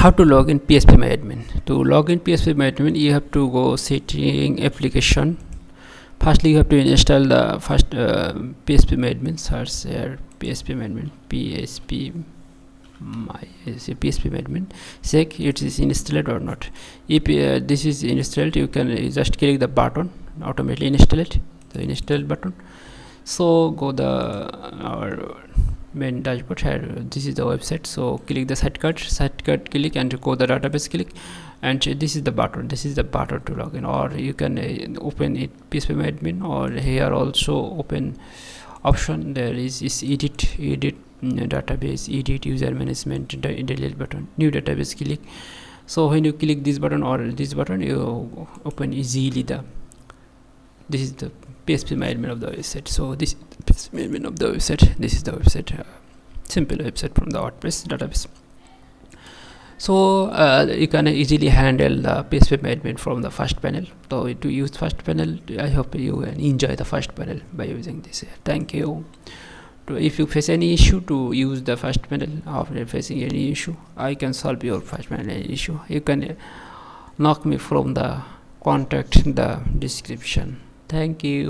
How to log in PHPMyAdmin? To log in PHPMyAdmin, you have to go setting application. Firstly, you have to install the first PHPMyAdmin. Search here PHPMyAdmin, PHPMyAdmin. Check it is installed or not. If this is installed, you can just click the button, automatically install it, the install button. So go our main dashboard here. This is the website, so click the shortcut click and go the database click, and this is the button to log in. Or you can open it PHPMyAdmin, or here also open option there is edit database, edit user management, delete button, new database click. So when you click this button or this button, you open easily this is the PHPMyAdmin of the website. So this is the PHPMyAdmin of the website. This is the website, simple website from the WordPress database. So you can easily handle the PHPMyAdmin from the FastPanel. So to use FastPanel, I hope you enjoy the FastPanel by using this. Thank you. If you face any issue to use the FastPanel, after facing any issue, I can solve your FastPanel issue. You can knock me from the contact in the description. Thank you.